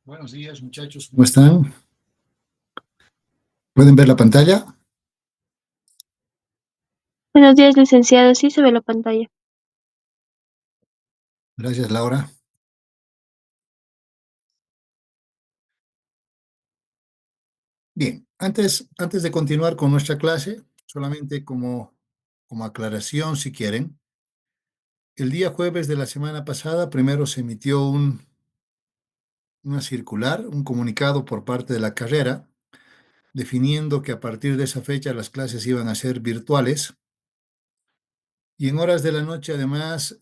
Buenos días, muchachos. ¿Cómo están? ¿Pueden ver la pantalla? Buenos días, licenciado. Sí se ve la pantalla. Gracias, Laura. Bien, antes de continuar con nuestra clase, solamente como aclaración, si quieren, el día jueves de la semana pasada, primero se emitió una circular, un comunicado por parte de la carrera, definiendo que a partir de esa fecha las clases iban a ser virtuales. Y en horas de la noche, además,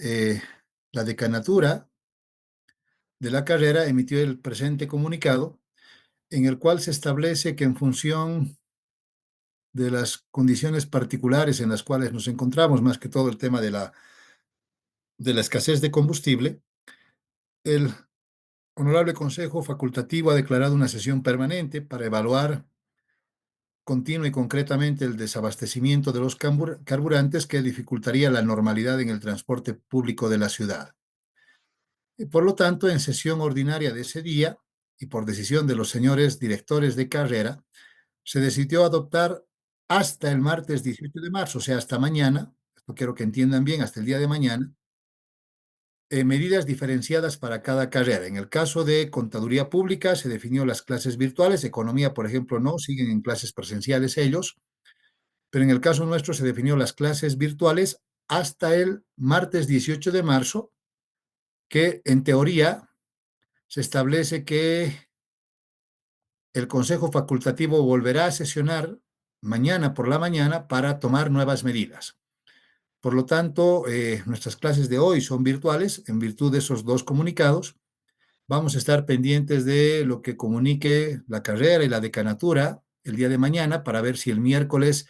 la decanatura de la carrera emitió el presente comunicado en el cual se establece que en función de las condiciones particulares en las cuales nos encontramos, más que todo el tema de la escasez de combustible, el Honorable Consejo Facultativo ha declarado una sesión permanente para evaluar continua y concretamente el desabastecimiento de los carburantes que dificultaría la normalidad en el transporte público de la ciudad. Y por lo tanto, en sesión ordinaria de ese día, y por decisión de los señores directores de carrera, se decidió adoptar hasta el martes 18 de marzo, o sea, hasta mañana, esto quiero que entiendan bien, hasta el día de mañana, medidas diferenciadas para cada carrera. En el caso de contaduría pública se definió las clases virtuales, economía, por ejemplo, no, siguen en clases presenciales ellos, pero en el caso nuestro se definió las clases virtuales hasta el martes 18 de marzo, que en teoría se establece que el Consejo Facultativo volverá a sesionar mañana por la mañana para tomar nuevas medidas. Por lo tanto, nuestras clases de hoy son virtuales en virtud de esos dos comunicados. Vamos a estar pendientes de lo que comunique la carrera y la decanatura el día de mañana para ver si el miércoles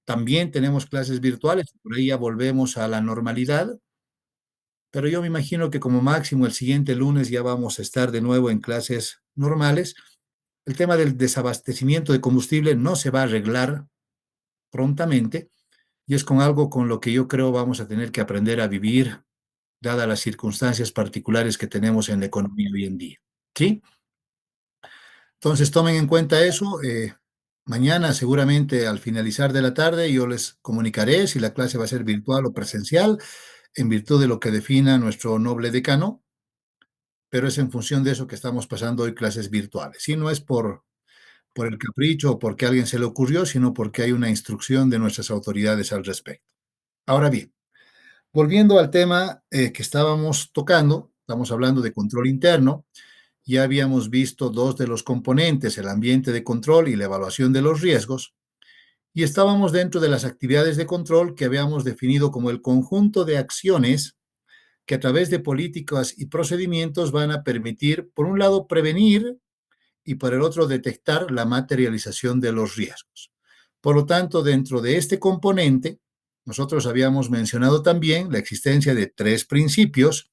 también tenemos clases virtuales. Por ahí ya volvemos a la normalidad, pero yo me imagino que como máximo el siguiente lunes ya vamos a estar de nuevo en clases normales. El tema del desabastecimiento de combustible no se va a arreglar prontamente y es con algo con lo que yo creo vamos a tener que aprender a vivir, dadas las circunstancias particulares que tenemos en la economía hoy en día. ¿Sí? Entonces tomen en cuenta eso. Mañana, seguramente al finalizar de la tarde, yo les comunicaré si la clase va a ser virtual o presencial, en virtud de lo que defina nuestro noble decano, pero es en función de eso que estamos pasando hoy clases virtuales. Y no es por el capricho o porque a alguien se le ocurrió, sino porque hay una instrucción de nuestras autoridades al respecto. Ahora bien, volviendo al tema que estábamos tocando, estamos hablando de control interno. Ya habíamos visto dos de los componentes, el ambiente de control y la evaluación de los riesgos, y estábamos dentro de las actividades de control que habíamos definido como el conjunto de acciones que a través de políticas y procedimientos van a permitir, por un lado, prevenir y por el otro, detectar la materialización de los riesgos. Por lo tanto, dentro de este componente, nosotros habíamos mencionado también la existencia de tres principios,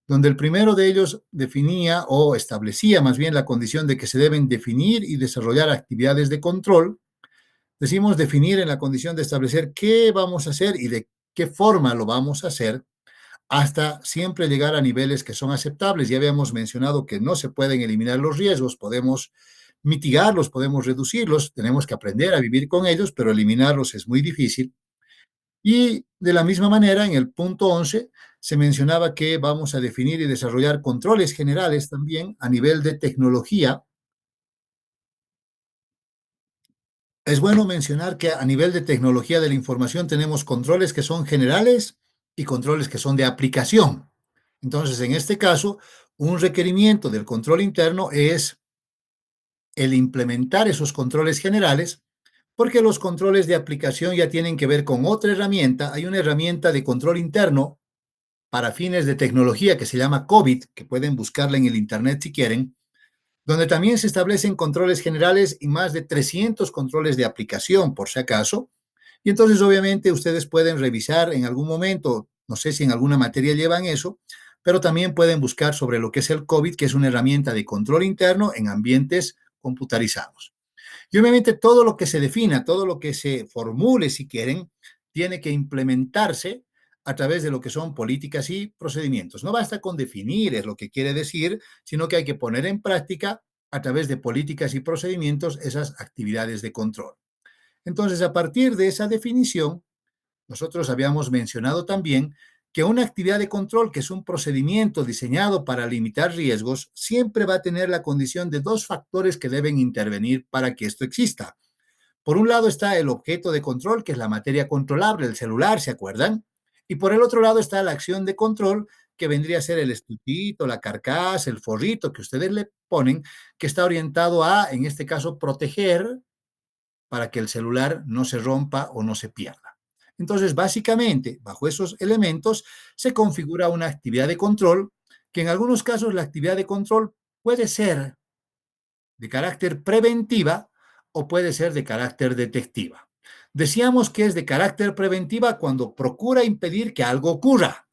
donde el primero de ellos definía o establecía más bien la condición de que se deben definir y desarrollar actividades de control. Decimos definir en la condición de establecer qué vamos a hacer y de qué forma lo vamos a hacer, hasta siempre llegar a niveles que son aceptables. Ya habíamos mencionado que no se pueden eliminar los riesgos, podemos mitigarlos, podemos reducirlos, tenemos que aprender a vivir con ellos, pero eliminarlos es muy difícil. Y de la misma manera, en el punto 11 se mencionaba que vamos a definir y desarrollar controles generales también a nivel de tecnología. Es bueno mencionar que a nivel de tecnología de la información tenemos controles que son generales y controles que son de aplicación. Entonces, en este caso, un requerimiento del control interno es el implementar esos controles generales, porque los controles de aplicación ya tienen que ver con otra herramienta. Hay una herramienta de control interno para fines de tecnología que se llama COVID, que pueden buscarla en el Internet si quieren, donde también se establecen controles generales y más de 300 controles de aplicación, por si acaso. Y entonces, obviamente, ustedes pueden revisar en algún momento, no sé si en alguna materia llevan eso, pero también pueden buscar sobre lo que es el COVID, que es una herramienta de control interno en ambientes computarizados. Y obviamente todo lo que se defina, todo lo que se formule, si quieren, tiene que implementarse a través de lo que son políticas y procedimientos. No basta con definir es lo que quiere decir, sino que hay que poner en práctica a través de políticas y procedimientos esas actividades de control. Entonces, a partir de esa definición, nosotros habíamos mencionado también que una actividad de control, que es un procedimiento diseñado para limitar riesgos, siempre va a tener la condición de dos factores que deben intervenir para que esto exista. Por un lado está el objeto de control, que es la materia controlable, el celular, ¿se acuerdan? Y por el otro lado está la acción de control, que vendría a ser el estuchito, la carcasa, el forrito que ustedes le ponen, que está orientado a, en este caso, proteger para que el celular no se rompa o no se pierda. Entonces, básicamente, bajo esos elementos se configura una actividad de control, que en algunos casos la actividad de control puede ser de carácter preventiva o puede ser de carácter detectiva. Decíamos que es de carácter preventiva cuando procura impedir que algo ocurra.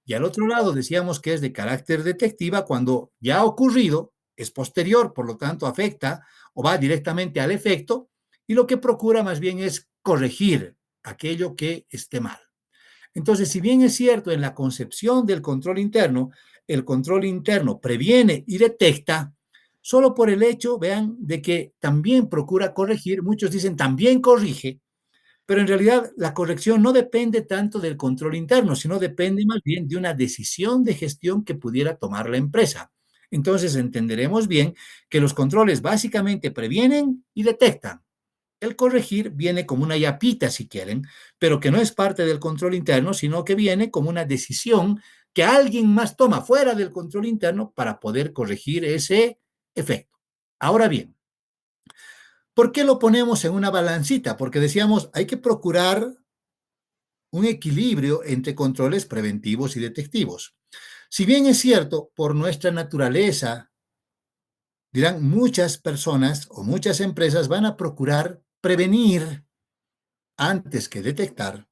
Y al otro lado decíamos que es de carácter detectiva cuando ya ha ocurrido, es posterior, por lo tanto afecta o va directamente al efecto y lo que procura más bien es corregir aquello que esté mal. Entonces, si bien es cierto en la concepción del control interno, el control interno previene y detecta, solo por el hecho, vean, de que también procura corregir, muchos dicen también corrige, pero en realidad la corrección no depende tanto del control interno, sino depende más bien de una decisión de gestión que pudiera tomar la empresa. Entonces entenderemos bien que los controles básicamente previenen y detectan. El corregir viene como una yapita, si quieren, pero que no es parte del control interno, sino que viene como una decisión que alguien más toma fuera del control interno para poder corregir ese efecto. Ahora bien, ¿por qué lo ponemos en una balancita? Porque decíamos, hay que procurar un equilibrio entre controles preventivos y detectivos. Si bien es cierto, por nuestra naturaleza, dirán, muchas personas o muchas empresas van a procurar prevenir antes que detectar,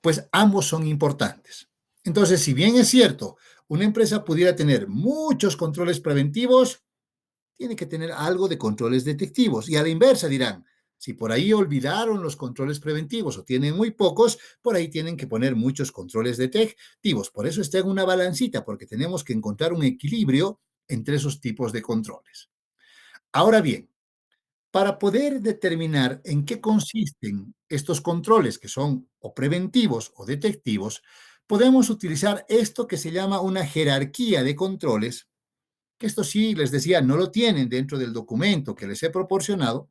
pues ambos son importantes. Entonces, si bien es cierto, una empresa pudiera tener muchos controles preventivos, tiene que tener algo de controles detectivos. Y a la inversa dirán, si por ahí olvidaron los controles preventivos o tienen muy pocos, por ahí tienen que poner muchos controles detectivos. Por eso está en una balancita, porque tenemos que encontrar un equilibrio entre esos tipos de controles. Ahora bien, para poder determinar en qué consisten estos controles, que son o preventivos o detectivos, podemos utilizar esto que se llama una jerarquía de controles, que esto sí, les decía, no lo tienen dentro del documento que les he proporcionado,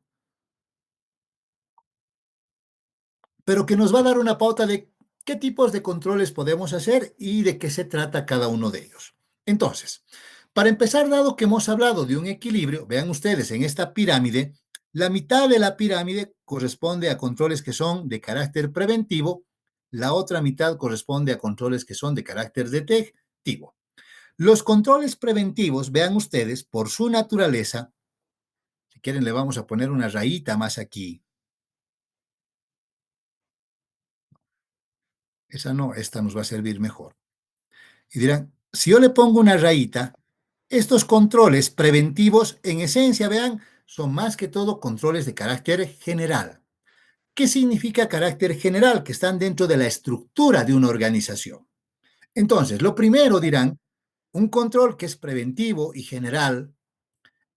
pero que nos va a dar una pauta de qué tipos de controles podemos hacer y de qué se trata cada uno de ellos. Entonces, para empezar, dado que hemos hablado de un equilibrio, vean ustedes en esta pirámide, la mitad de la pirámide corresponde a controles que son de carácter preventivo, la otra mitad corresponde a controles que son de carácter detectivo. Los controles preventivos, vean ustedes, por su naturaleza, si quieren le vamos a poner una rayita más aquí. Esa no, esta nos va a servir mejor. Y dirán, si yo le pongo una rayita, estos controles preventivos, en esencia, vean, son más que todo controles de carácter general. ¿Qué significa carácter general? Que están dentro de la estructura de una organización. Entonces, lo primero dirán, un control que es preventivo y general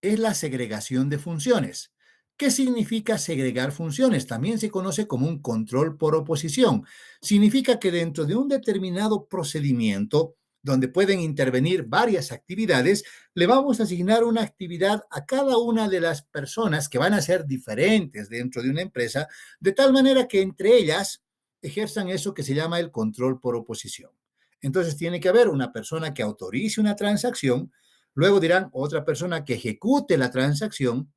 es la segregación de funciones. ¿Qué significa segregar funciones? También se conoce como un control por oposición. Significa que dentro de un determinado procedimiento, donde pueden intervenir varias actividades, le vamos a asignar una actividad a cada una de las personas que van a ser diferentes dentro de una empresa, de tal manera que entre ellas ejerzan eso que se llama el control por oposición. Entonces tiene que haber una persona que autorice una transacción. Luego dirán otra persona que ejecute la transacción.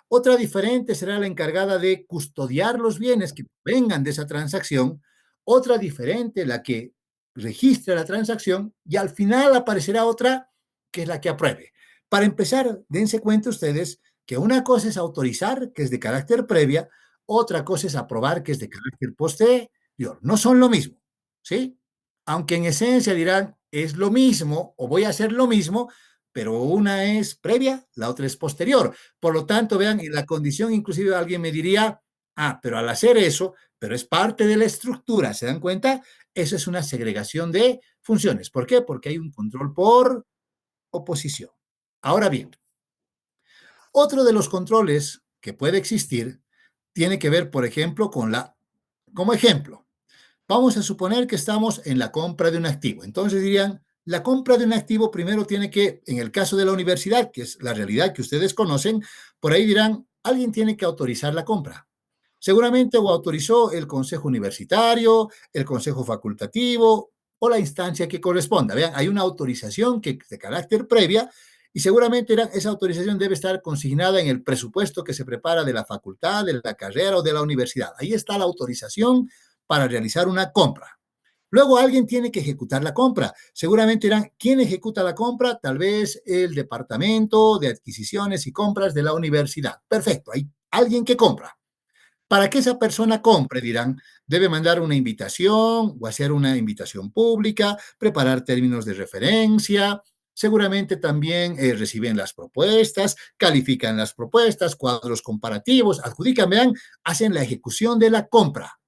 Otra diferente será la encargada de custodiar los bienes que vengan de esa transacción. Otra diferente la que registre la transacción y al final aparecerá otra que es la que apruebe. Para empezar, dense cuenta ustedes que una cosa es autorizar, que es de carácter previa, otra cosa es aprobar, que es de carácter posterior. No son lo mismo, ¿sí? Aunque en esencia dirán, es lo mismo o voy a hacer lo mismo, pero una es previa, la otra es posterior. Por lo tanto, vean, en la condición, inclusive alguien me diría, pero al hacer eso, pero es parte de la estructura, ¿se dan cuenta? Eso es una segregación de funciones. ¿Por qué? Porque hay un control por oposición. Ahora bien, otro de los controles que puede existir tiene que ver, por ejemplo, como ejemplo, vamos a suponer que estamos en la compra de un activo. Entonces dirían, la compra de un activo primero tiene que, en el caso de la universidad, que es la realidad que ustedes conocen, por ahí dirán, alguien tiene que autorizar la compra. Seguramente o autorizó el consejo universitario, el consejo facultativo o la instancia que corresponda. Vean, hay una autorización que de carácter previa y seguramente esa autorización debe estar consignada en el presupuesto que se prepara de la facultad, de la carrera o de la universidad. Ahí está la autorización para realizar una compra. Luego alguien tiene que ejecutar la compra. Seguramente dirán, ¿quién ejecuta la compra? Tal vez el departamento de adquisiciones y compras de la universidad. Perfecto, hay alguien que compra. Para que esa persona compre, dirán, debe mandar una invitación o hacer una invitación pública, preparar términos de referencia, seguramente también reciben las propuestas, califican las propuestas, cuadros comparativos, adjudican, vean, hacen la ejecución de la compra.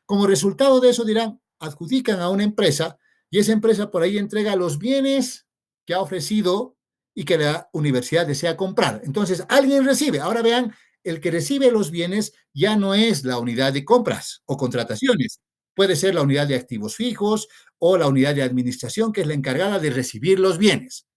Como resultado de eso dirán, adjudican a una empresa y esa empresa por ahí entrega los bienes que ha ofrecido y que la universidad desea comprar. Entonces, alguien recibe. Ahora vean, el que recibe los bienes ya no es la unidad de compras o contrataciones. Puede ser la unidad de activos fijos o la unidad de administración, que es la encargada de recibir los bienes.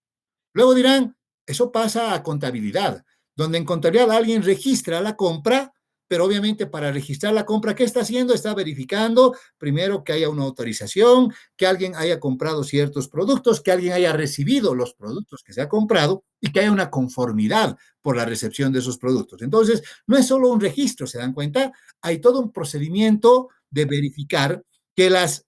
Luego dirán, eso pasa a contabilidad, donde en contabilidad alguien registra la compra, pero obviamente para registrar la compra, ¿qué está haciendo? Está verificando primero que haya una autorización, que alguien haya comprado ciertos productos, que alguien haya recibido los productos que se ha comprado y que haya una conformidad por la recepción de esos productos. Entonces, no es solo un registro, ¿se dan cuenta? Hay todo un procedimiento de verificar que las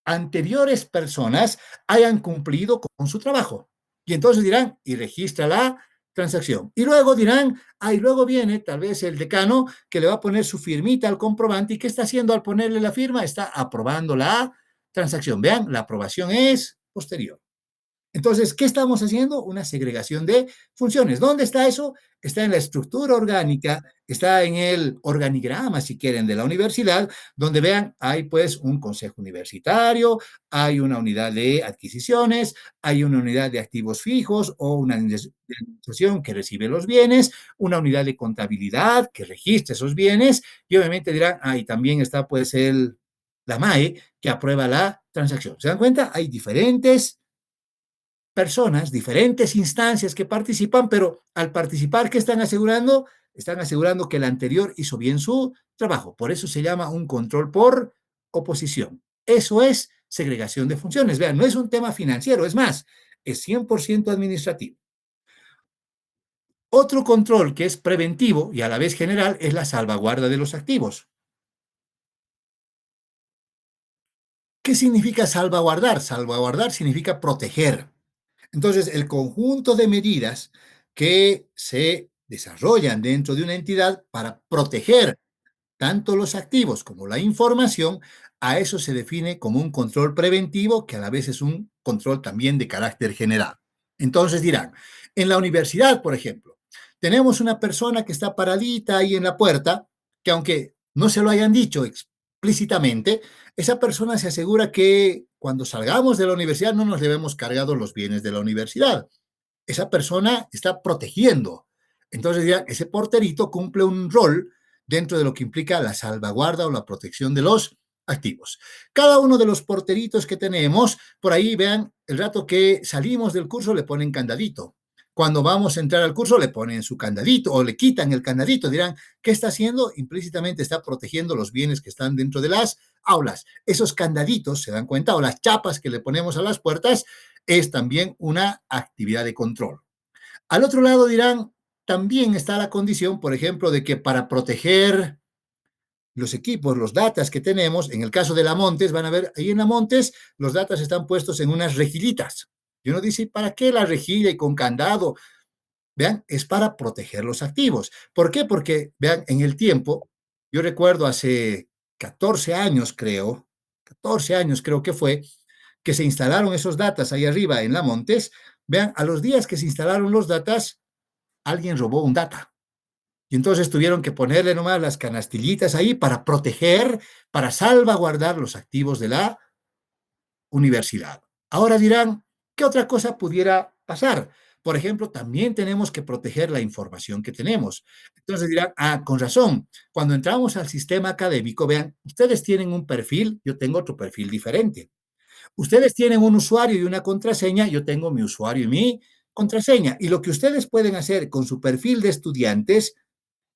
anteriores personas hayan cumplido con su trabajo. Y entonces dirán, y registra la transacción. Y luego dirán, y luego viene tal vez el decano que le va a poner su firmita al comprobante. ¿Y qué está haciendo al ponerle la firma? Está aprobando la transacción. Vean, la aprobación es posterior. Entonces, ¿qué estamos haciendo? Una segregación de funciones. ¿Dónde está eso? Está en la estructura orgánica, está en el organigrama, si quieren, de la universidad, donde vean, hay pues un consejo universitario, hay una unidad de adquisiciones, hay una unidad de activos fijos o una administración que recibe los bienes, una unidad de contabilidad que registra esos bienes y obviamente dirán, y también está pues la MAE que aprueba la transacción. ¿Se dan cuenta? Hay diferentes personas, diferentes instancias que participan, pero al participar, ¿qué están asegurando? Están asegurando que el anterior hizo bien su trabajo. Por eso se llama un control por oposición. Eso es segregación de funciones. Vean, no es un tema financiero, es más, es 100% administrativo. Otro control que es preventivo y a la vez general es la salvaguarda de los activos. ¿Qué significa salvaguardar? Salvaguardar significa proteger. Entonces, el conjunto de medidas que se desarrollan dentro de una entidad para proteger tanto los activos como la información, a eso se define como un control preventivo, que a la vez es un control también de carácter general. Entonces dirán, en la universidad, por ejemplo, tenemos una persona que está paradita ahí en la puerta, que aunque no se lo hayan dicho explícitamente, esa persona se asegura que cuando salgamos de la universidad no nos llevemos cargados los bienes de la universidad. Esa persona está protegiendo. Entonces, ya ese porterito cumple un rol dentro de lo que implica la salvaguarda o la protección de los activos. Cada uno de los porteritos que tenemos, por ahí vean, el rato que salimos del curso le ponen candadito. Cuando vamos a entrar al curso le ponen su candadito o le quitan el candadito. Dirán, ¿qué está haciendo? Implícitamente está protegiendo los bienes que están dentro de las aulas. Esos candaditos, se dan cuenta, o las chapas que le ponemos a las puertas, es también una actividad de control. Al otro lado dirán, también está la condición, por ejemplo, de que para proteger los equipos, los datas que tenemos, en el caso de la Montes, van a ver, ahí en la Montes los datas están puestos en unas rejillitas. Y uno dice, ¿para qué la rejilla y con candado? Vean, es para proteger los activos. ¿Por qué? Porque, vean, en el tiempo, yo recuerdo hace 14 años, creo, 14 años creo que fue, que se instalaron esos datas ahí arriba en la Montes. Vean, a los días que se instalaron los datas, alguien robó un data. Y entonces tuvieron que ponerle nomás las canastillitas ahí para proteger, para salvaguardar los activos de la universidad. Ahora dirán, ¿qué otra cosa pudiera pasar? Por ejemplo, también tenemos que proteger la información que tenemos. Entonces dirán, con razón, cuando entramos al sistema académico, vean, ustedes tienen un perfil, yo tengo otro perfil diferente. Ustedes tienen un usuario y una contraseña, yo tengo mi usuario y mi contraseña. Y lo que ustedes pueden hacer con su perfil de estudiantes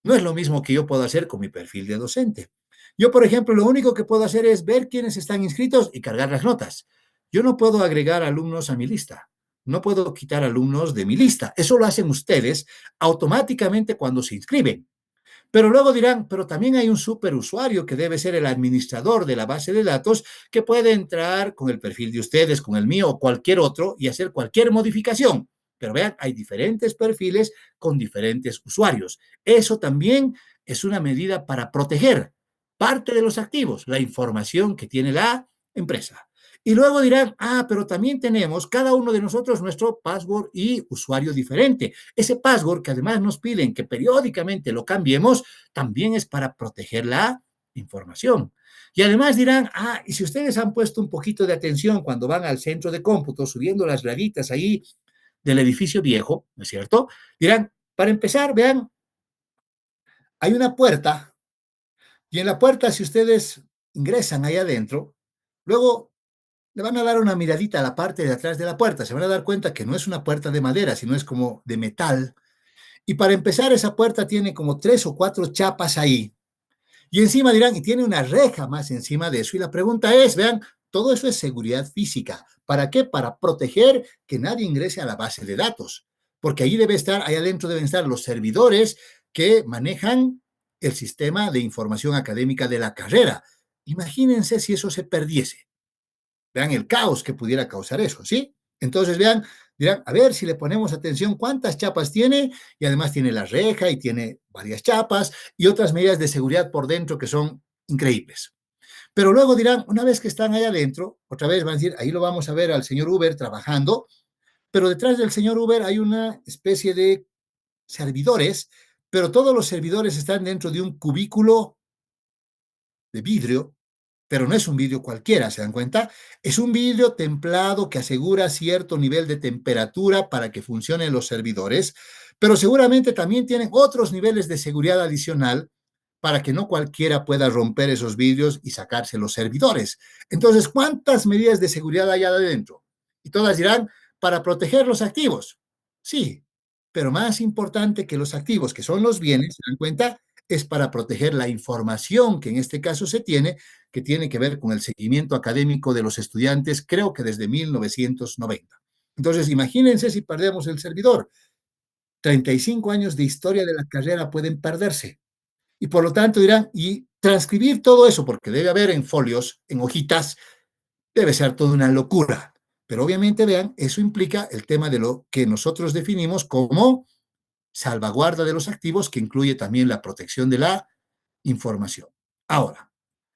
no es lo mismo que yo puedo hacer con mi perfil de docente. Yo, por ejemplo, lo único que puedo hacer es ver quiénes están inscritos y cargar las notas. Yo no puedo agregar alumnos a mi lista. No puedo quitar alumnos de mi lista. Eso lo hacen ustedes automáticamente cuando se inscriben. Pero luego dirán, pero también hay un superusuario que debe ser el administrador de la base de datos que puede entrar con el perfil de ustedes, con el mío o cualquier otro y hacer cualquier modificación. Pero vean, hay diferentes perfiles con diferentes usuarios. Eso también es una medida para proteger parte de los activos, la información que tiene la empresa. Y luego dirán, pero también tenemos cada uno de nosotros nuestro password y usuario diferente. Ese password que además nos piden que periódicamente lo cambiemos, también es para proteger la información. Y además dirán, y si ustedes han puesto un poquito de atención cuando van al centro de cómputo, subiendo las graditas ahí del edificio viejo, ¿no es cierto? Dirán, para empezar, vean, hay una puerta y en la puerta, si ustedes ingresan ahí adentro, luego le van a dar una miradita a la parte de atrás de la puerta. Se van a dar cuenta que no es una puerta de madera, sino es como de metal. Y para empezar, esa puerta tiene como 3 o 4 chapas ahí. Y encima dirán, y tiene una reja más encima de eso. Y la pregunta es, vean, todo eso es seguridad física. ¿Para qué? Para proteger que nadie ingrese a la base de datos. Porque ahí debe estar, ahí adentro deben estar los servidores que manejan el sistema de información académica de la carrera. Imagínense si eso se perdiese. Vean el caos que pudiera causar eso, ¿sí? Entonces, vean, dirán, a ver si le ponemos atención cuántas chapas tiene, y además tiene la reja y tiene varias chapas y otras medidas de seguridad por dentro que son increíbles. Pero luego dirán, una vez que están ahí adentro, otra vez van a decir, ahí lo vamos a ver al señor Uber trabajando, pero detrás del señor Uber hay una especie de servidores, pero todos los servidores están dentro de un cubículo de vidrio, pero no es un vidrio cualquiera, ¿se dan cuenta? Es un vidrio templado que asegura cierto nivel de temperatura para que funcionen los servidores, pero seguramente también tienen otros niveles de seguridad adicional para que no cualquiera pueda romper esos vidrios y sacarse los servidores. Entonces, ¿cuántas medidas de seguridad hay adentro? Y todas dirán, para proteger los activos. Sí, pero más importante que los activos, que son los bienes, ¿se dan cuenta? Es para proteger la información que en este caso se tiene, que tiene que ver con el seguimiento académico de los estudiantes, creo que desde 1990. Entonces, imagínense si perdemos el servidor. 35 años de historia de la carrera pueden perderse. Y por lo tanto dirán, y transcribir todo eso, porque debe haber en folios, en hojitas, debe ser toda una locura. Pero obviamente, vean, eso implica el tema de lo que nosotros definimos como salvaguarda de los activos, que incluye también la protección de la información. Ahora,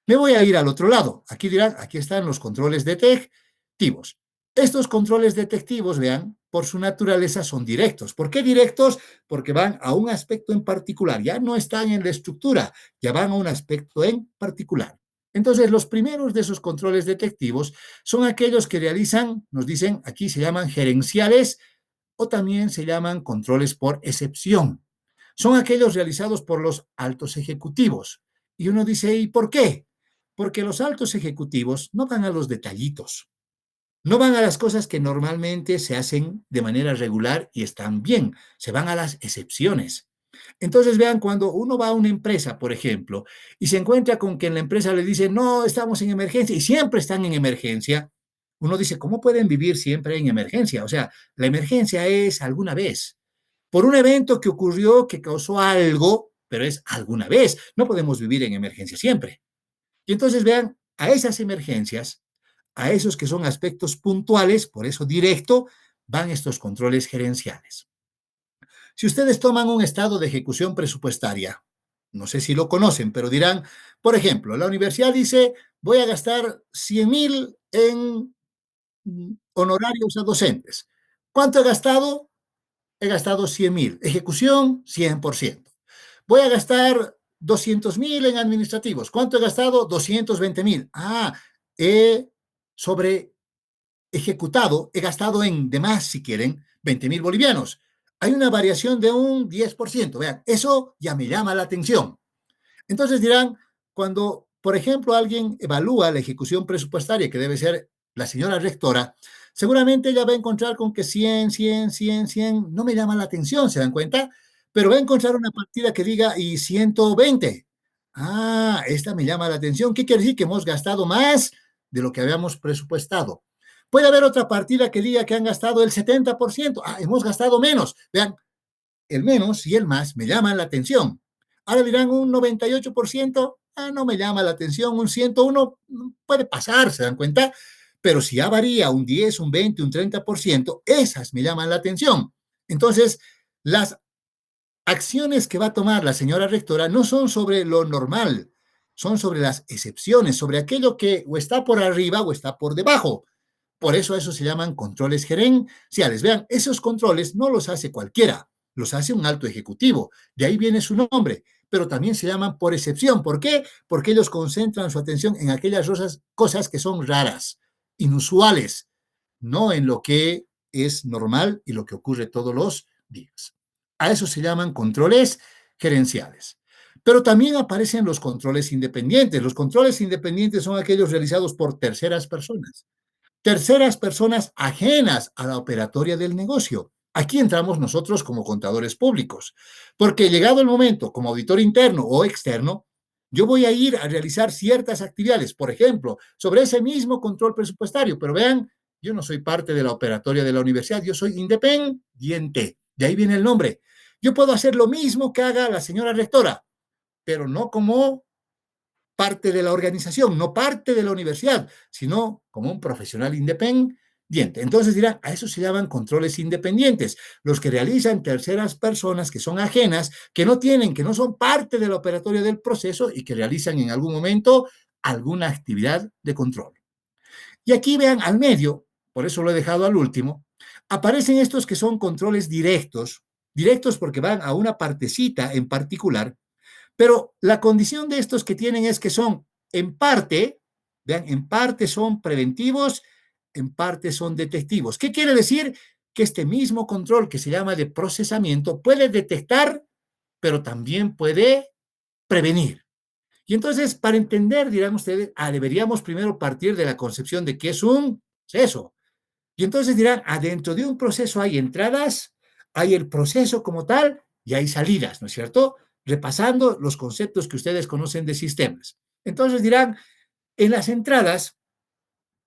me voy a ir al otro lado. Aquí dirán, aquí están los controles detectivos. Estos controles detectivos, vean, por su naturaleza son directos. ¿Por qué directos? Porque van a un aspecto en particular. Ya no están en la estructura, ya van a un aspecto en particular. Entonces, los primeros de esos controles detectivos son aquellos que realizan, nos dicen, aquí se llaman gerenciales o también se llaman controles por excepción. Son aquellos realizados por los altos ejecutivos. Y uno dice, ¿y por qué? Porque los altos ejecutivos no van a los detallitos, no van a las cosas que normalmente se hacen de manera regular y están bien, se van a las excepciones. Entonces, vean, cuando uno va a una empresa, por ejemplo, y se encuentra con que en la empresa le dice, no, estamos en emergencia, y siempre están en emergencia, uno dice, ¿cómo pueden vivir siempre en emergencia? O sea, la emergencia es alguna vez, por un evento que ocurrió que causó algo, pero es alguna vez. No podemos vivir en emergencia siempre. Y entonces vean, a esas emergencias, a esos que son aspectos puntuales, por eso directo, van estos controles gerenciales. Si ustedes toman un estado de ejecución presupuestaria, no sé si lo conocen, pero dirán, por ejemplo, la universidad dice, voy a gastar 100,000 en honorarios a docentes. ¿Cuánto he gastado? He gastado 100,000. Ejecución, 100%. Voy a gastar 200,000 en administrativos. ¿Cuánto he gastado? 220,000. He ejecutado, he gastado en demás, si quieren, 20.000 bolivianos. Hay una variación de un 10%. Vean, eso ya me llama la atención. Entonces dirán, cuando, por ejemplo, alguien evalúa la ejecución presupuestaria, que debe ser la señora rectora, seguramente ella va a encontrar con que 100, 100, 100, 100, no me llama la atención, ¿se dan cuenta? Pero va a encontrar una partida que diga y 120. Ah, esta me llama la atención. ¿Qué quiere decir? Que hemos gastado más de lo que habíamos presupuestado. Puede haber otra partida que diga que han gastado el 70%. Ah, hemos gastado menos. Vean, el menos y el más me llaman la atención. Ahora dirán un 98%, no me llama la atención, un 101 puede pasar, ¿se dan cuenta? Pero si ya varía un 10, un 20, un 30%, esas me llaman la atención. Entonces, las acciones que va a tomar la señora rectora no son sobre lo normal, son sobre las excepciones, sobre aquello que o está por arriba o está por debajo. Por eso se llaman controles gerenciales. Vean, esos controles no los hace cualquiera, los hace un alto ejecutivo. De ahí viene su nombre, pero también se llaman por excepción. ¿Por qué? Porque ellos concentran su atención en aquellas cosas que son raras, inusuales, no en lo que es normal y lo que ocurre todos los días. A eso se llaman controles gerenciales. Pero también aparecen los controles independientes. Los controles independientes son aquellos realizados por terceras personas ajenas a la operatoria del negocio. Aquí entramos nosotros como contadores públicos, porque llegado el momento, como auditor interno o externo, yo voy a ir a realizar ciertas actividades, por ejemplo, sobre ese mismo control presupuestario, pero vean, yo no soy parte de la operatoria de la universidad, yo soy independiente, de ahí viene el nombre. Yo puedo hacer lo mismo que haga la señora rectora, pero no como parte de la organización, no parte de la universidad, sino como un profesional independiente. Entonces dirán, a eso se llaman controles independientes, los que realizan terceras personas que son ajenas, que no tienen, que no son parte de la operatoria del proceso y que realizan en algún momento alguna actividad de control. Y aquí vean al medio, por eso lo he dejado al último, aparecen estos que son controles directos, directos porque van a una partecita en particular, pero la condición de estos que tienen es que son en parte, vean, en parte son preventivos, en parte son detectivos. ¿Qué quiere decir? Que este mismo control que se llama de procesamiento puede detectar, pero también puede prevenir. Y entonces, para entender, dirán ustedes, deberíamos primero partir de la concepción de qué es un proceso. Y entonces dirán, adentro de un proceso hay entradas, hay el proceso como tal y hay salidas, ¿no es cierto? Repasando los conceptos que ustedes conocen de sistemas. Entonces dirán, en las entradas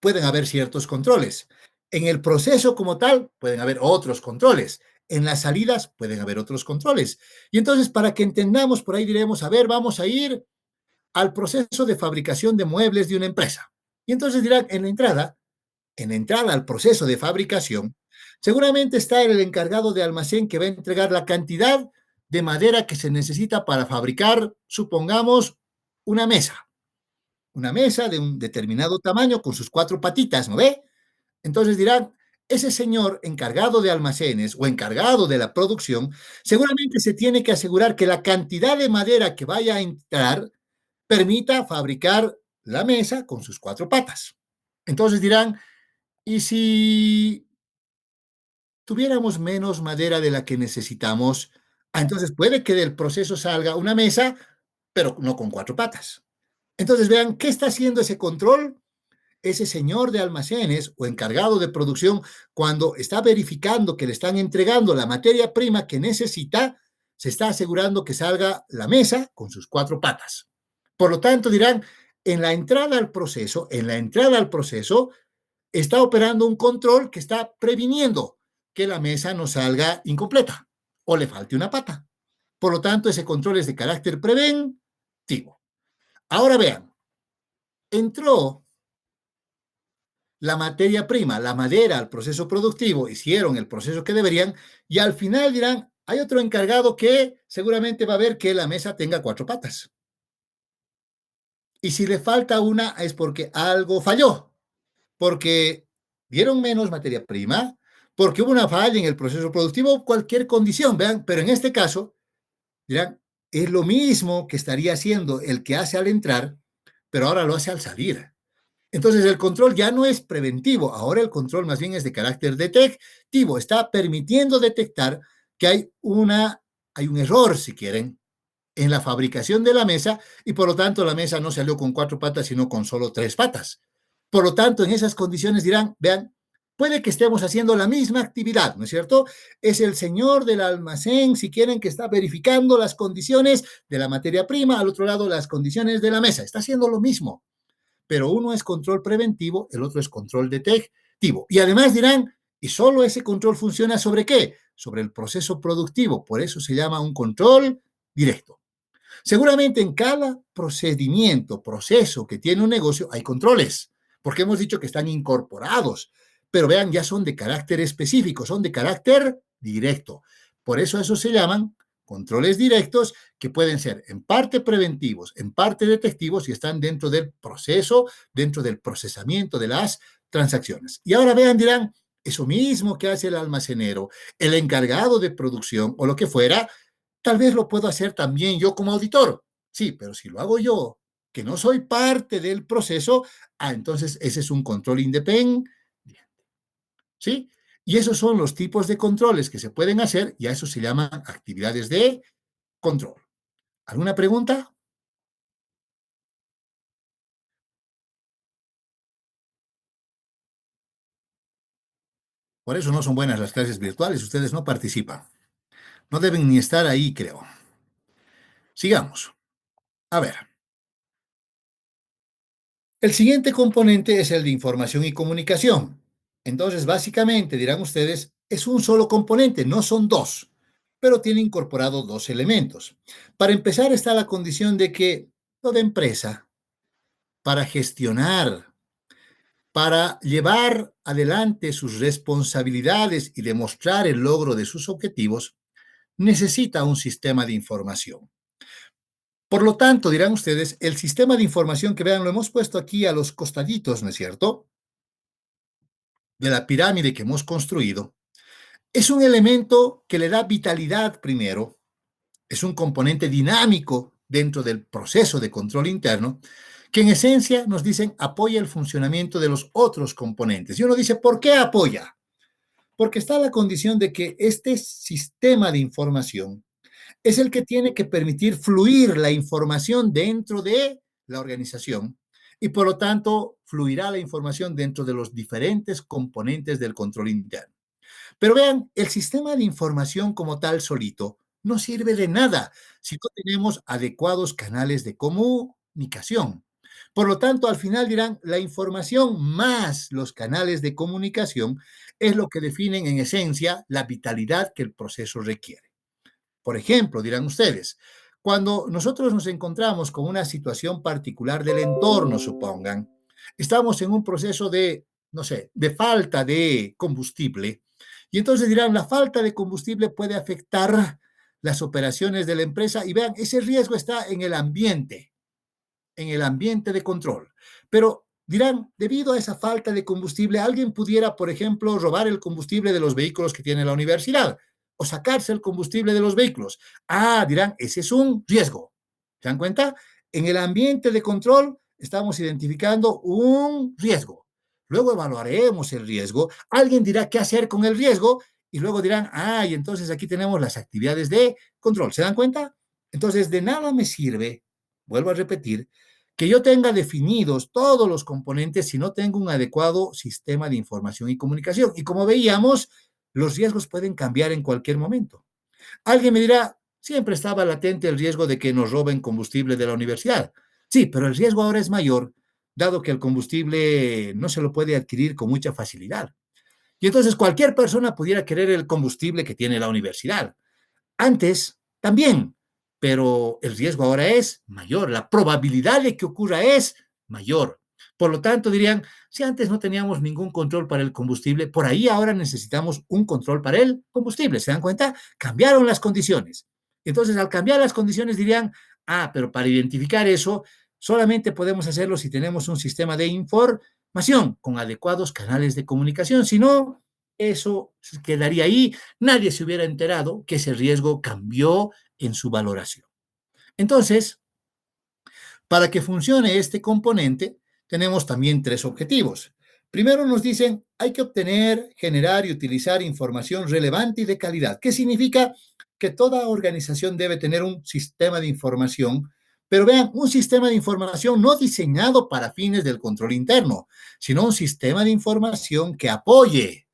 pueden haber ciertos controles. En el proceso como tal pueden haber otros controles. En las salidas pueden haber otros controles. Y entonces, para que entendamos, por ahí diremos, a ver, vamos a ir al proceso de fabricación de muebles de una empresa. Y entonces dirán, en la entrada al proceso de fabricación, seguramente está el encargado de almacén que va a entregar la cantidad de madera que se necesita para fabricar, supongamos, una mesa. Una mesa de un determinado tamaño con sus cuatro patitas, ¿no ve? Entonces dirán, ese señor encargado de almacenes o encargado de la producción, seguramente se tiene que asegurar que la cantidad de madera que vaya a entrar permita fabricar la mesa con sus cuatro patas. Entonces dirán, ¿y si tuviéramos menos madera de la que necesitamos? Entonces puede que del proceso salga una mesa, pero no con cuatro patas. Entonces vean, ¿qué está haciendo ese control? Ese señor de almacenes o encargado de producción, cuando está verificando que le están entregando la materia prima que necesita, se está asegurando que salga la mesa con sus cuatro patas. Por lo tanto, dirán, en la entrada al proceso, está operando un control que está previniendo que la mesa no salga incompleta o le falte una pata. Por lo tanto, ese control es de carácter preventivo. Ahora vean, entró la materia prima, la madera al proceso productivo, hicieron el proceso que deberían y al final dirán, hay otro encargado que seguramente va a ver que la mesa tenga cuatro patas. Y si le falta una es porque algo falló, porque dieron menos materia prima, porque hubo una falla en el proceso productivo, cualquier condición, vean, pero en este caso, dirán, es lo mismo que estaría haciendo el que hace al entrar, pero ahora lo hace al salir. Entonces el control ya no es preventivo, ahora el control más bien es de carácter detectivo, está permitiendo detectar que hay un error, si quieren, en la fabricación de la mesa y por lo tanto la mesa no salió con cuatro patas, sino con solo tres patas. Por lo tanto, en esas condiciones dirán, vean, puede que estemos haciendo la misma actividad, ¿no es cierto? Es el señor del almacén, si quieren, que está verificando las condiciones de la materia prima, al otro lado las condiciones de la mesa. Está haciendo lo mismo, pero uno es control preventivo, el otro es control detectivo. Y además dirán, ¿y solo ese control funciona sobre qué? Sobre el proceso productivo, por eso se llama un control directo. Seguramente en cada procedimiento, proceso que tiene un negocio hay controles, porque hemos dicho que están incorporados, pero vean, ya son de carácter específico, son de carácter directo. Por eso esos se llaman controles directos que pueden ser en parte preventivos, en parte detectivos y están dentro del proceso, dentro del procesamiento de las transacciones. Y ahora vean, dirán, eso mismo que hace el almacenero, el encargado de producción o lo que fuera, tal vez lo puedo hacer también yo como auditor. Sí, pero si lo hago yo, que no soy parte del proceso, entonces ese es un control independiente. ¿Sí? Y esos son los tipos de controles que se pueden hacer y a eso se llaman actividades de control. ¿Alguna pregunta? Por eso no son buenas las clases virtuales, ustedes no participan. No deben ni estar ahí, creo. Sigamos. A ver, el siguiente componente es el de información y comunicación. Entonces, básicamente, dirán ustedes, es un solo componente, no son dos, pero tiene incorporado dos elementos. Para empezar, está la condición de que toda empresa, para gestionar, para llevar adelante sus responsabilidades y demostrar el logro de sus objetivos, necesita un sistema de información. Por lo tanto, dirán ustedes, el sistema de información que vean, lo hemos puesto aquí a los costaditos, ¿no es cierto?, de la pirámide que hemos construido, es un elemento que le da vitalidad primero, es un componente dinámico dentro del proceso de control interno, que en esencia nos dicen apoya el funcionamiento de los otros componentes. Y uno dice, ¿por qué apoya? Porque está la condición de que este sistema de información es el que tiene que permitir fluir la información dentro de la organización y por lo tanto fluirá la información dentro de los diferentes componentes del control interno. Pero vean, el sistema de información como tal solito no sirve de nada si no tenemos adecuados canales de comunicación. Por lo tanto, al final dirán, la información más los canales de comunicación es lo que definen en esencia la vitalidad que el proceso requiere. Por ejemplo, dirán ustedes, cuando nosotros nos encontramos con una situación particular del entorno, supongan, estamos en un proceso de, no sé, de falta de combustible, y entonces dirán, la falta de combustible puede afectar las operaciones de la empresa y vean, ese riesgo está en el ambiente de control. Pero dirán, debido a esa falta de combustible, alguien pudiera, por ejemplo, robar el combustible de los vehículos que tiene la universidad o sacarse el combustible de los vehículos. Dirán, ese es un riesgo. ¿Se dan cuenta? En el ambiente de control estamos identificando un riesgo. Luego evaluaremos el riesgo. Alguien dirá qué hacer con el riesgo y luego dirán, y entonces aquí tenemos las actividades de control. ¿Se dan cuenta? Entonces, de nada me sirve, vuelvo a repetir, que yo tenga definidos todos los componentes si no tengo un adecuado sistema de información y comunicación. Y como veíamos, los riesgos pueden cambiar en cualquier momento. Alguien me dirá, siempre estaba latente el riesgo de que nos roben combustible de la universidad. Sí, pero el riesgo ahora es mayor, dado que el combustible no se lo puede adquirir con mucha facilidad. Y entonces cualquier persona pudiera querer el combustible que tiene la universidad. Antes también, pero el riesgo ahora es mayor, la probabilidad de que ocurra es mayor. Por lo tanto, dirían, si antes no teníamos ningún control para el combustible, por ahí ahora necesitamos un control para el combustible. ¿Se dan cuenta? Cambiaron las condiciones. Entonces, al cambiar las condiciones, dirían, pero para identificar eso, solamente podemos hacerlo si tenemos un sistema de información con adecuados canales de comunicación. Si no, eso quedaría ahí, nadie se hubiera enterado que ese riesgo cambió en su valoración. Entonces, para que funcione este componente, tenemos también tres objetivos. Primero nos dicen, hay que obtener, generar y utilizar información relevante y de calidad. ¿Qué significa? Que toda organización debe tener un sistema de información, pero vean, un sistema de información no diseñado para fines del control interno, sino un sistema de información que apoye,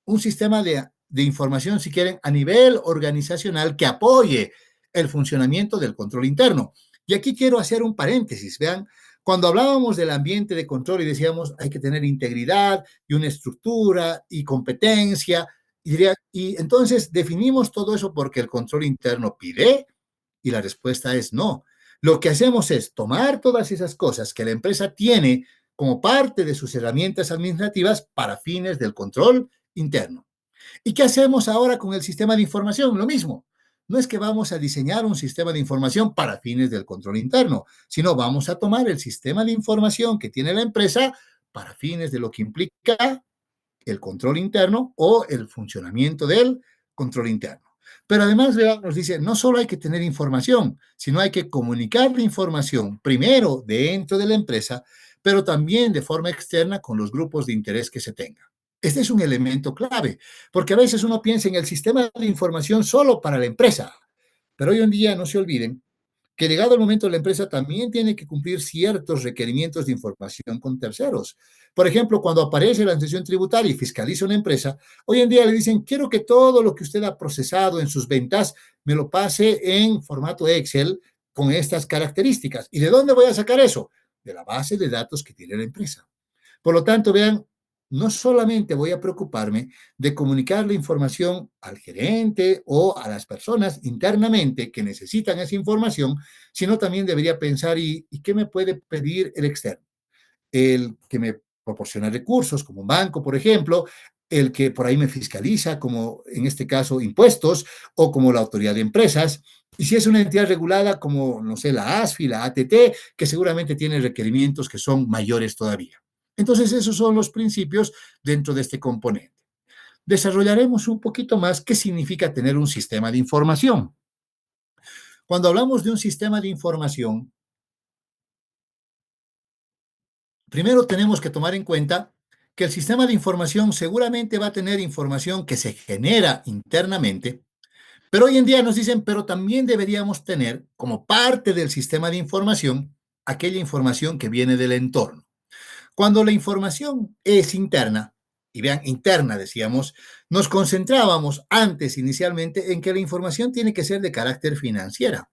un sistema de información, si quieren, a nivel organizacional que apoye el funcionamiento del control interno. Y aquí quiero hacer un paréntesis, vean, cuando hablábamos del ambiente de control y decíamos hay que tener integridad y una estructura y competencia, y entonces definimos todo eso porque el control interno pide y la respuesta es no. Lo que hacemos es tomar todas esas cosas que la empresa tiene como parte de sus herramientas administrativas para fines del control interno. ¿Y qué hacemos ahora con el sistema de información? Lo mismo. No es que vamos a diseñar un sistema de información para fines del control interno, sino vamos a tomar el sistema de información que tiene la empresa para fines de lo que implica el control interno o el funcionamiento del control interno. Pero además nos dice, no solo hay que tener información, sino hay que comunicar la información primero dentro de la empresa, pero también de forma externa con los grupos de interés que se tenga. Este es un elemento clave, porque a veces uno piensa en el sistema de información solo para la empresa, pero hoy en día no se olviden que llegado el momento la empresa también tiene que cumplir ciertos requerimientos de información con terceros. Por ejemplo, cuando aparece la administración tributaria y fiscaliza una empresa, hoy en día le dicen, quiero que todo lo que usted ha procesado en sus ventas me lo pase en formato Excel con estas características. ¿Y de dónde voy a sacar eso? De la base de datos que tiene la empresa. Por lo tanto, vean, no solamente voy a preocuparme de comunicar la información al gerente o a las personas internamente que necesitan esa información, sino también debería pensar, ¿y qué me puede pedir el externo? El que me proporciona recursos, como un banco, por ejemplo, el que por ahí me fiscaliza, como en este caso impuestos, o como la autoridad de empresas. Y si es una entidad regulada, como, no sé, la ASFI, la ATT, que seguramente tiene requerimientos que son mayores todavía. Entonces, esos son los principios dentro de este componente. Desarrollaremos un poquito más qué significa tener un sistema de información. Cuando hablamos de un sistema de información, primero tenemos que tomar en cuenta que el sistema de información seguramente va a tener información que se genera internamente, pero hoy en día nos dicen, pero también deberíamos tener como parte del sistema de información aquella información que viene del entorno. Cuando la información es interna, y vean, interna decíamos, nos concentrábamos antes inicialmente en que la información tiene que ser de carácter financiera.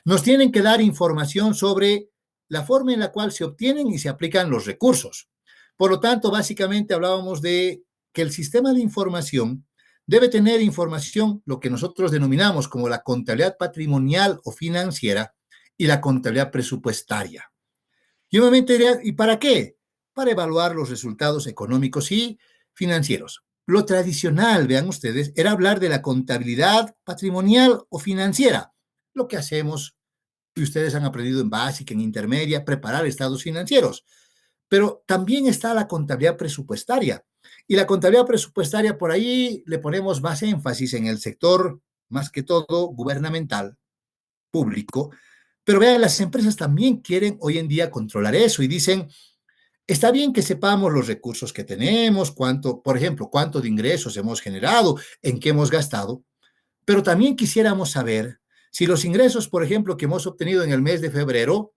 Nos tienen que dar información sobre la forma en la cual se obtienen y se aplican los recursos. Por lo tanto, básicamente hablábamos de que el sistema de información debe tener información, lo que nosotros denominamos como la contabilidad patrimonial o financiera y la contabilidad presupuestaria. Y obviamente, ¿y para qué? Para evaluar los resultados económicos y financieros. Lo tradicional, vean ustedes, era hablar de la contabilidad patrimonial o financiera, lo que hacemos y ustedes han aprendido en básica, en intermedia, preparar estados financieros. Pero también está la contabilidad presupuestaria. Y la contabilidad presupuestaria, por ahí le ponemos más énfasis en el sector, más que todo, gubernamental, público. Pero vean, las empresas también quieren hoy en día controlar eso y dicen, está bien que sepamos los recursos que tenemos, cuánto, por ejemplo, cuánto de ingresos hemos generado, en qué hemos gastado, pero también quisiéramos saber si los ingresos, por ejemplo, que hemos obtenido en el mes de febrero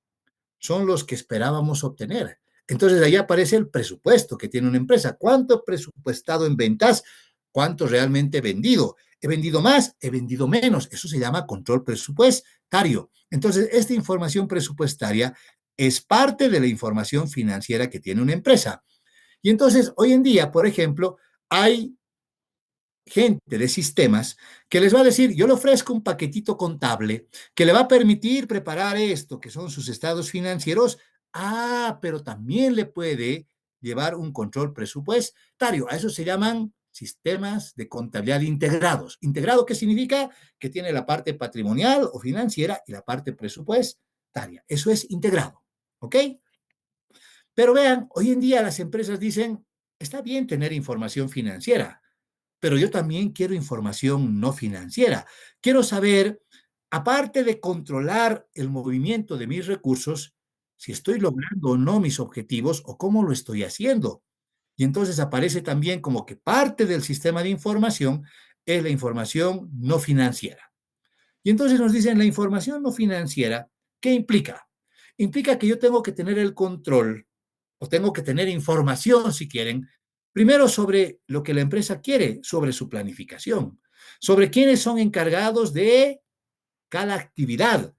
son los que esperábamos obtener. Entonces, de ahí aparece el presupuesto que tiene una empresa. ¿Cuánto he presupuestado en ventas? ¿Cuánto realmente he vendido? ¿He vendido más? ¿He vendido menos? Eso se llama control presupuestario. Entonces, esta información presupuestaria es parte de la información financiera que tiene una empresa. Y entonces, hoy en día, por ejemplo, hay gente de sistemas que les va a decir, yo le ofrezco un paquetito contable que le va a permitir preparar esto, que son sus estados financieros. Ah, pero también le puede llevar un control presupuestario. A eso se llaman sistemas de contabilidad integrados. ¿Integrado qué significa? Que tiene la parte patrimonial o financiera y la parte presupuestaria. Eso es integrado. ¿Ok? Pero vean, hoy en día las empresas dicen, está bien tener información financiera, pero yo también quiero información no financiera. Quiero saber, aparte de controlar el movimiento de mis recursos, si estoy logrando o no mis objetivos o cómo lo estoy haciendo. Y entonces aparece también como que parte del sistema de información es la información no financiera. Y entonces nos dicen la información no financiera, ¿qué implica? Implica que yo tengo que tener el control o tengo que tener información, si quieren, primero sobre lo que la empresa quiere, sobre su planificación, sobre quiénes son encargados de cada actividad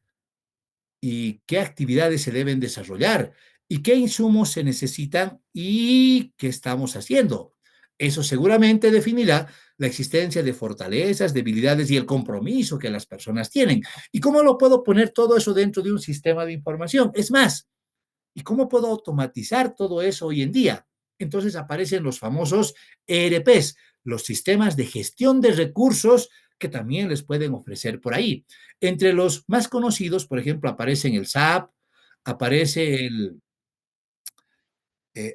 y qué actividades se deben desarrollar y qué insumos se necesitan y qué estamos haciendo. Eso seguramente definirá la existencia de fortalezas, debilidades y el compromiso que las personas tienen. ¿Y cómo lo puedo poner todo eso dentro de un sistema de información? Es más, ¿y cómo puedo automatizar todo eso hoy en día? Entonces aparecen los famosos ERPs, los sistemas de gestión de recursos que también les pueden ofrecer por ahí. Entre los más conocidos, por ejemplo, aparecen el SAP, aparece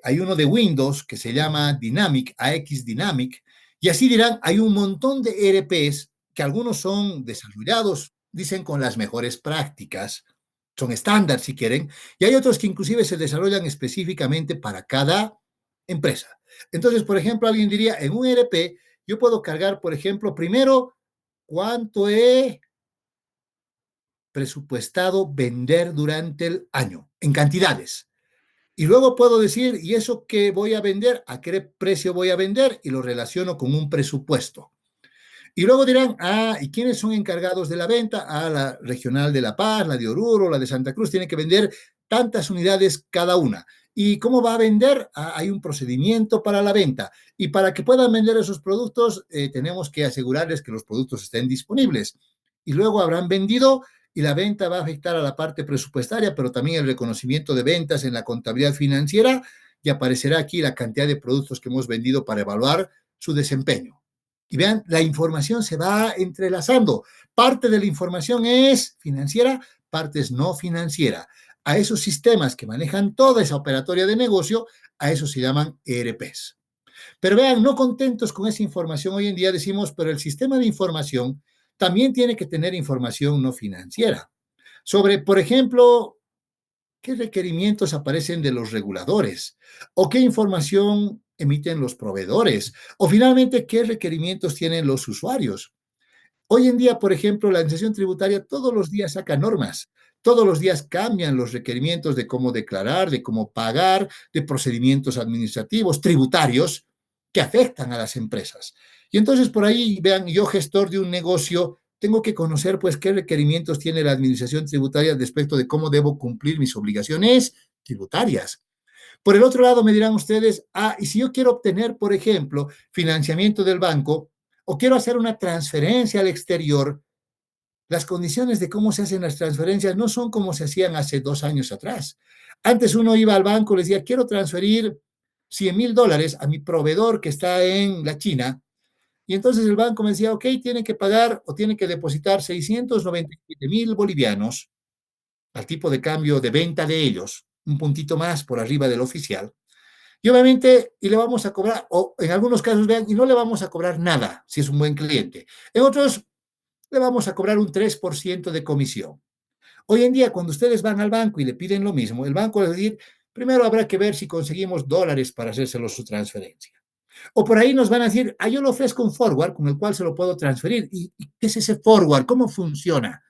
hay uno de Windows que se llama Dynamic, AX Dynamic, y así dirán, hay un montón de ERPs que algunos son desarrollados, dicen, con las mejores prácticas, son estándar si quieren, y hay otros que inclusive se desarrollan específicamente para cada empresa. Entonces, por ejemplo, alguien diría, en un ERP yo puedo cargar, por ejemplo, primero, cuánto he presupuestado vender durante el año, en cantidades. Y luego puedo decir, ¿y eso que voy a vender? ¿A qué precio voy a vender? Y lo relaciono con un presupuesto. Y luego dirán, ¿y quiénes son encargados de la venta? La regional de La Paz, la de Oruro, la de Santa Cruz, tienen que vender tantas unidades cada una. ¿Y cómo va a vender? Hay un procedimiento para la venta. Y para que puedan vender esos productos, tenemos que asegurarles que los productos estén disponibles. Y luego habrán vendido y la venta va a afectar a la parte presupuestaria, pero también el reconocimiento de ventas en la contabilidad financiera y aparecerá aquí la cantidad de productos que hemos vendido para evaluar su desempeño. Y vean, la información se va entrelazando. Parte de la información es financiera, parte es no financiera. A esos sistemas que manejan toda esa operatoria de negocio, a eso se llaman ERPs. Pero vean, no contentos con esa información, hoy en día decimos, pero el sistema de información también tiene que tener información no financiera. Sobre, por ejemplo, qué requerimientos aparecen de los reguladores o qué información emiten los proveedores o finalmente qué requerimientos tienen los usuarios. Hoy en día, por ejemplo, la administración tributaria todos los días saca normas, todos los días cambian los requerimientos de cómo declarar, de cómo pagar, de procedimientos administrativos, tributarios que afectan a las empresas. Y entonces por ahí, vean, yo gestor de un negocio, tengo que conocer pues qué requerimientos tiene la administración tributaria respecto de cómo debo cumplir mis obligaciones tributarias. Por el otro lado, me dirán ustedes, y si yo quiero obtener, por ejemplo, financiamiento del banco o quiero hacer una transferencia al exterior, las condiciones de cómo se hacen las transferencias no son como se hacían hace 2 años atrás. Antes uno iba al banco, les decía, quiero transferir $100,000 a mi proveedor que está en la China. Y entonces el banco me decía, ok, tiene que pagar o tiene que depositar 697,000 bolivianos al tipo de cambio de venta de ellos, un puntito más por arriba del oficial. Y obviamente, y le vamos a cobrar, o en algunos casos, vean, y no le vamos a cobrar nada si es un buen cliente. En otros, le vamos a cobrar un 3% de comisión. Hoy en día, cuando ustedes van al banco y le piden lo mismo, el banco les va a decir, primero habrá que ver si conseguimos dólares para hacérselo su transferencia. O por ahí nos van a decir, yo le ofrezco un forward con el cual se lo puedo transferir. ¿Y qué es ese forward? ¿Cómo funciona?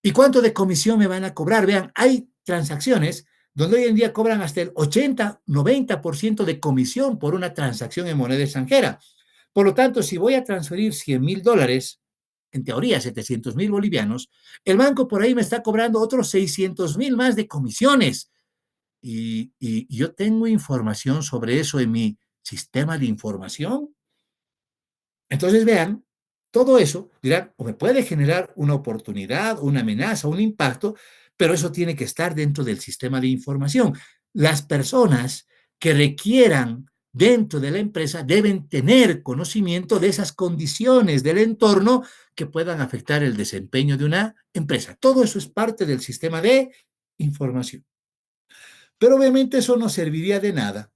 ¿Y cuánto de comisión me van a cobrar? Vean, hay transacciones donde hoy en día cobran hasta el 80-90% de comisión por una transacción en moneda extranjera. Por lo tanto, si voy a transferir $100,000, en teoría 700,000 bolivianos, el banco por ahí me está cobrando otros 600,000 más de comisiones. Y yo tengo información sobre eso en mi sistema de información. Entonces, vean, todo eso, dirán, o me puede generar una oportunidad, una amenaza, un impacto, pero eso tiene que estar dentro del sistema de información. Las personas que requieran dentro de la empresa deben tener conocimiento de esas condiciones del entorno que puedan afectar el desempeño de una empresa. Todo eso es parte del sistema de información. Pero obviamente eso no serviría de nada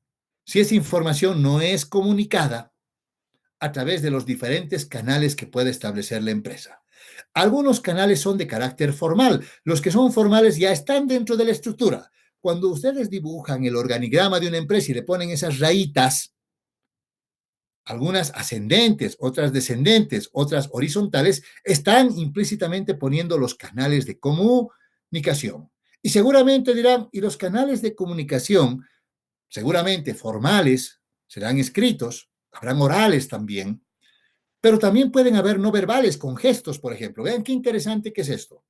si esa información no es comunicada a través de los diferentes canales que puede establecer la empresa. Algunos canales son de carácter formal. Los que son formales ya están dentro de la estructura. Cuando ustedes dibujan el organigrama de una empresa y le ponen esas rayitas, algunas ascendentes, otras descendentes, otras horizontales, están implícitamente poniendo los canales de comunicación. Y seguramente dirán, ¿y los canales de comunicación? Seguramente formales, serán escritos, habrán orales también, pero también pueden haber no verbales con gestos, por ejemplo. Vean qué interesante que es esto.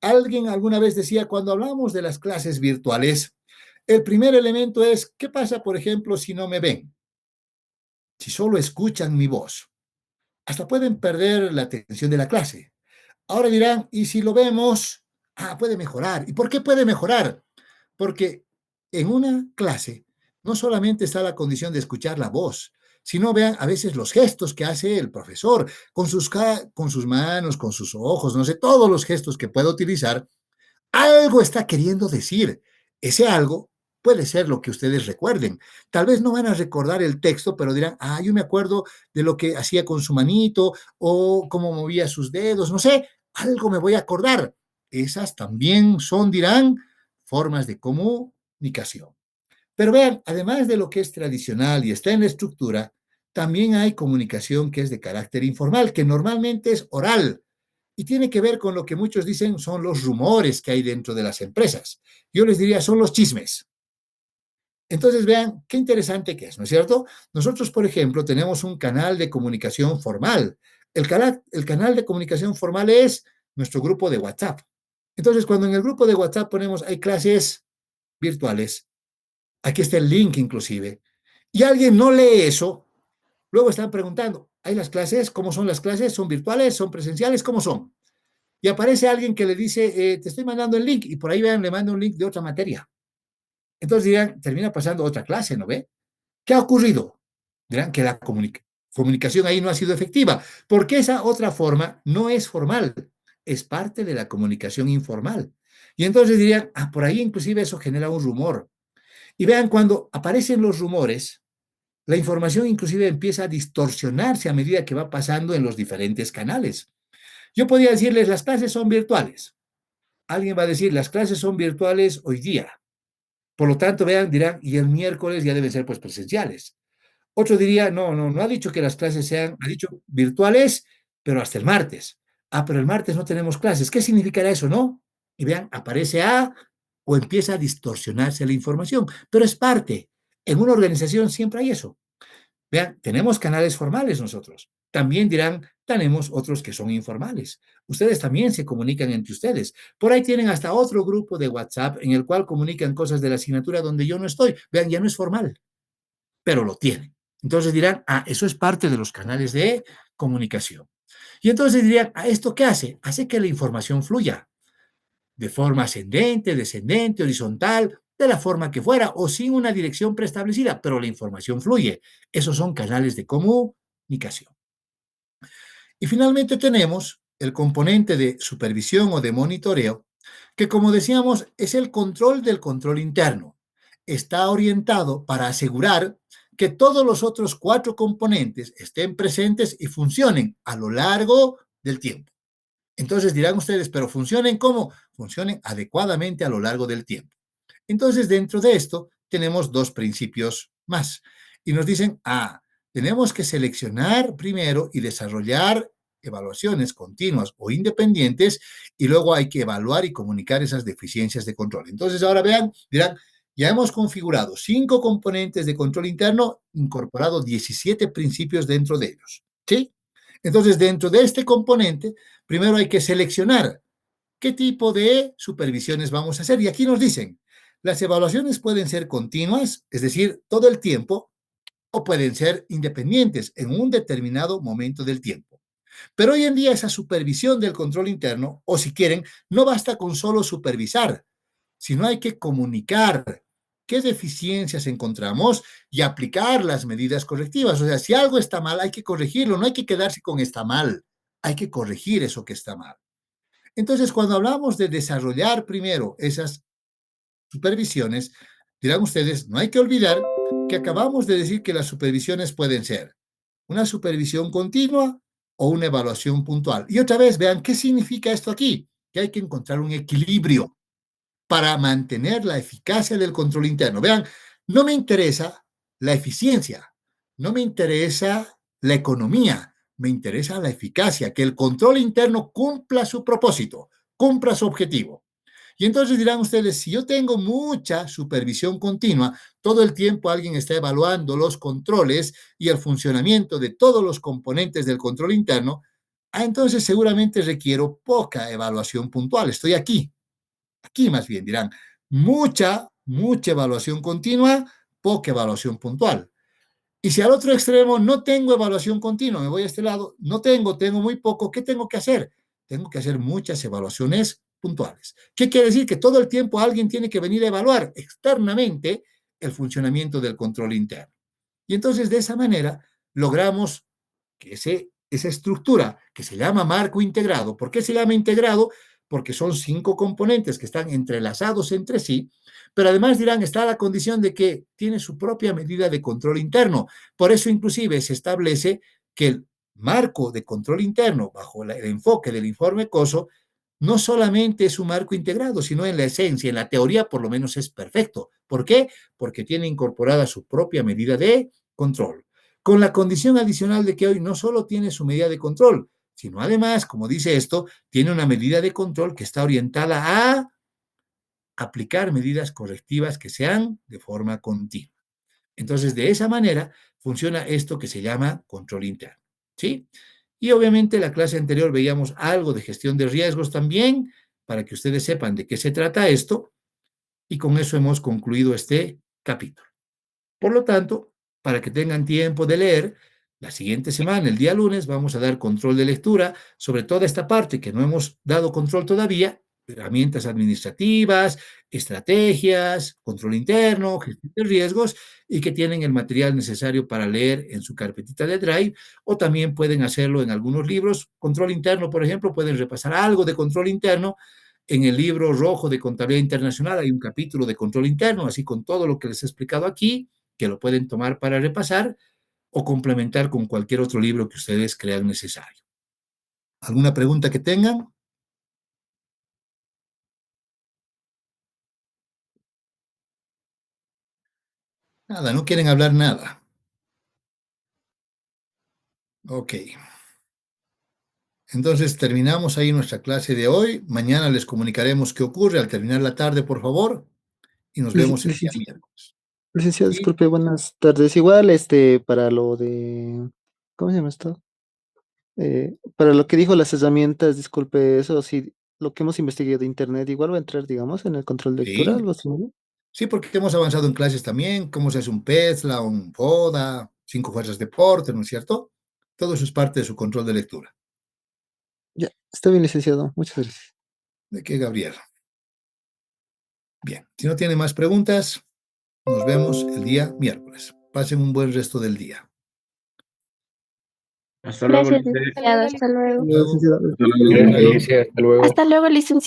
Alguien alguna vez decía, cuando hablamos de las clases virtuales, el primer elemento es, ¿qué pasa, por ejemplo, si no me ven? Si solo escuchan mi voz. Hasta pueden perder la atención de la clase. Ahora dirán, ¿y si lo vemos? Ah, puede mejorar. ¿Y por qué puede mejorar? Porque en una clase no solamente está la condición de escuchar la voz, sino vean a veces los gestos que hace el profesor con sus manos, con sus ojos, no sé, todos los gestos que puede utilizar algo está queriendo decir. Ese algo puede ser lo que ustedes recuerden. Tal vez no van a recordar el texto, pero dirán, ah, yo me acuerdo de lo que hacía con su manito o cómo movía sus dedos, no sé, algo me voy a acordar. Esas también son, dirán, formas de comunicación. Pero vean, además de lo que es tradicional y está en la estructura, también hay comunicación que es de carácter informal, que normalmente es oral y tiene que ver con lo que muchos dicen son los rumores que hay dentro de las empresas. Yo les diría son los chismes. Entonces vean qué interesante que es, ¿no es cierto? Nosotros, por ejemplo, tenemos un canal de comunicación formal. El canal de comunicación formal es nuestro grupo de WhatsApp. Entonces, cuando en el grupo de WhatsApp ponemos hay clases virtuales, aquí está el link inclusive, y alguien no lee eso, luego están preguntando, ¿hay las clases? ¿Cómo son las clases? ¿Son virtuales? ¿Son presenciales? ¿Cómo son? Y aparece alguien que le dice, te estoy mandando el link, y por ahí vean, le manda un link de otra materia. Entonces dirán, termina pasando otra clase, ¿no ve? ¿Qué ha ocurrido? Dirán que la comunicación ahí no ha sido efectiva, porque esa otra forma no es formal, es parte de la comunicación informal. Y entonces dirían, ah, por ahí inclusive eso genera un rumor. Y vean, cuando aparecen los rumores, la información inclusive empieza a distorsionarse a medida que va pasando en los diferentes canales. Yo podría decirles, las clases son virtuales. Alguien va a decir, las clases son virtuales hoy día. Por lo tanto, vean, dirán, y el miércoles ya deben ser pues presenciales. Otro diría, no ha dicho que las clases sean, ha dicho virtuales, pero hasta el martes. Ah, pero el martes no tenemos clases. ¿Qué significará eso, no? Y vean, aparece A o empieza a distorsionarse la información, pero es parte. En una organización siempre hay eso. Vean, tenemos canales formales nosotros. También dirán, tenemos otros que son informales. Ustedes también se comunican entre ustedes. Por ahí tienen hasta otro grupo de WhatsApp en el cual comunican cosas de la asignatura donde yo no estoy. Vean, ya no es formal, pero lo tienen. Entonces dirán, ah, eso es parte de los canales de comunicación. Y entonces dirían, ¿a esto qué hace? Hace que la información fluya de forma ascendente, descendente, horizontal, de la forma que fuera o sin una dirección preestablecida, pero la información fluye. Esos son canales de comunicación. Y finalmente tenemos el componente de supervisión o de monitoreo, que como decíamos es el control del control interno. Está orientado para asegurar que todos los otros cuatro componentes estén presentes y funcionen a lo largo del tiempo. Entonces dirán ustedes, pero funcionen cómo? Funcionen adecuadamente a lo largo del tiempo. Entonces, dentro de esto, tenemos dos principios más. Y nos dicen, ah, tenemos que seleccionar primero y desarrollar evaluaciones continuas o independientes y luego hay que evaluar y comunicar esas deficiencias de control. Entonces, ahora vean, dirán, ya hemos configurado 5 componentes de control interno, incorporado 17 principios dentro de ellos. ¿Sí? Entonces, dentro de este componente, primero hay que seleccionar qué tipo de supervisiones vamos a hacer. Y aquí nos dicen, las evaluaciones pueden ser continuas, es decir, todo el tiempo, o pueden ser independientes en un determinado momento del tiempo. Pero hoy en día esa supervisión del control interno, o si quieren, no basta con solo supervisar, sino hay que comunicar qué deficiencias encontramos y aplicar las medidas correctivas. O sea, si algo está mal, hay que corregirlo, no hay que quedarse con está mal, hay que corregir eso que está mal. Entonces, cuando hablamos de desarrollar primero esas supervisiones, dirán ustedes, no hay que olvidar que acabamos de decir que las supervisiones pueden ser una supervisión continua o una evaluación puntual. Y otra vez, vean, ¿qué significa esto aquí? Que hay que encontrar un equilibrio para mantener la eficacia del control interno. Vean, no me interesa la eficiencia, no me interesa la economía, me interesa la eficacia, que el control interno cumpla su propósito, cumpla su objetivo. Y entonces dirán ustedes, si yo tengo mucha supervisión continua, todo el tiempo alguien está evaluando los controles y el funcionamiento de todos los componentes del control interno, entonces seguramente requiero poca evaluación puntual. Estoy aquí más bien dirán, mucha evaluación continua, poca evaluación puntual. Y si al otro extremo no tengo evaluación continua, me voy a este lado, no tengo muy poco, ¿qué tengo que hacer? Tengo que hacer muchas evaluaciones puntuales. ¿Qué quiere decir? Que todo el tiempo alguien tiene que venir a evaluar externamente el funcionamiento del control interno. Y entonces de esa manera logramos que esa estructura que se llama marco integrado, ¿por qué se llama integrado? Porque son 5 componentes que están entrelazados entre sí, pero además dirán, está la condición de que tiene su propia medida de control interno. Por eso inclusive se establece que el marco de control interno, bajo el enfoque del informe COSO, no solamente es un marco integrado, sino en la esencia, en la teoría por lo menos es perfecto. ¿Por qué? Porque tiene incorporada su propia medida de control, con la condición adicional de que hoy no solo tiene su medida de control, sino además, como dice esto, tiene una medida de control que está orientada a aplicar medidas correctivas que sean de forma continua. Entonces, de esa manera funciona esto que se llama control interno, ¿sí? Y obviamente la clase anterior veíamos algo de gestión de riesgos también, para que ustedes sepan de qué se trata esto, y con eso hemos concluido este capítulo. Por lo tanto, para que tengan tiempo de leer, la siguiente semana, el día lunes, vamos a dar control de lectura sobre toda esta parte que no hemos dado control todavía, herramientas administrativas, estrategias, control interno, gestión de riesgos, y que tienen el material necesario para leer en su carpetita de Drive, o también pueden hacerlo en algunos libros. Control interno, por ejemplo, pueden repasar algo de control interno. En el libro rojo de Contabilidad Internacional hay un capítulo de control interno, así con todo lo que les he explicado aquí, que lo pueden tomar para repasar o complementar con cualquier otro libro que ustedes crean necesario. ¿Alguna pregunta que tengan? Nada, no quieren hablar nada. Ok. Entonces terminamos ahí nuestra clase de hoy. Mañana les comunicaremos qué ocurre al terminar la tarde, por favor, y nos Lic- vemos el día licenci- miércoles. Licenciado, Y disculpe, buenas tardes. Igual, para lo de, ¿cómo se llama esto? Para lo que dijo las herramientas, disculpe, eso sí, lo que hemos investigado de internet, igual va a entrar, digamos, en el control de lectura, sí, algo así, ¿no? sí, porque hemos avanzado en clases también, cómo se hace un PESLA, un FODA, 5 fuerzas de Porter, ¿no es cierto? Todo eso es parte de su control de lectura. Ya, está bien, licenciado. Muchas gracias. ¿De qué, Gabriel? Bien, si no tiene más preguntas, nos vemos el día miércoles. Pasen un buen resto del día. Hasta luego, Gracias, Lice. licenciado. Hasta luego. Hasta luego, Luego, licenciado. Hasta luego, buen año. Lice. Hasta luego. Hasta luego, licenciado.